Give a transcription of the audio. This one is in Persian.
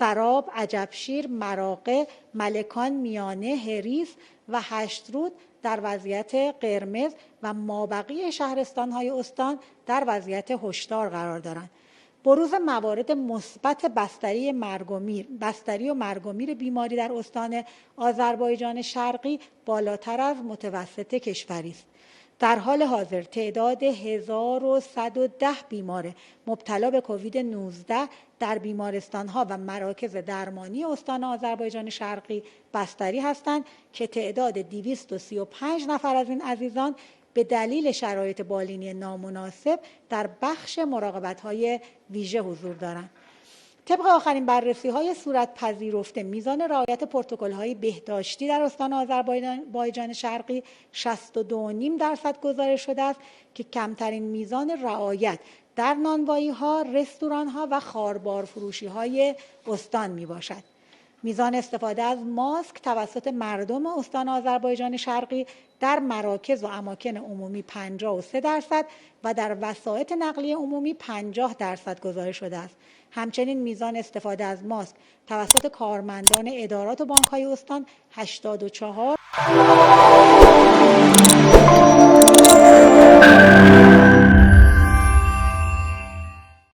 سراب، عجبشیر، مراغه، ملکان، میانه، هریس و هشترود در وضعیت قرمز و مابقی شهرستان‌های استان در وضعیت هشدار قرار دارند. بروز موارد مثبت بستری و مرگ و میر بیماری در استان آذربایجان شرقی بالاتر از متوسط کشوری است. در حال حاضر تعداد 1110 بیمار مبتلا به کووید 19 در بیمارستان‌ها و مراکز درمانی استان آذربایجان شرقی بستری هستند که تعداد 235 نفر از این عزیزان به دلیل شرایط بالینی نامناسب در بخش مراقبت‌های ویژه حضور دارند. طبق آخرین بررسی‌های صورت پذیرفته میزان رعایت پروتکل‌های بهداشتی در استان آذربایجان شرقی 62.5% گزارش شده است که کمترین میزان رعایت در نانوایی‌ها، رستوران‌ها و خاربار فروشی‌های استان میباشد. میزان استفاده از ماسک توسط مردم استان آذربایجان شرقی در مراکز و اماکن عمومی 53% و در وسایط نقلیه عمومی 50% گزارش شده است. همچنین میزان استفاده از ماسک توسط کارمندان ادارات و بانک‌های استان 84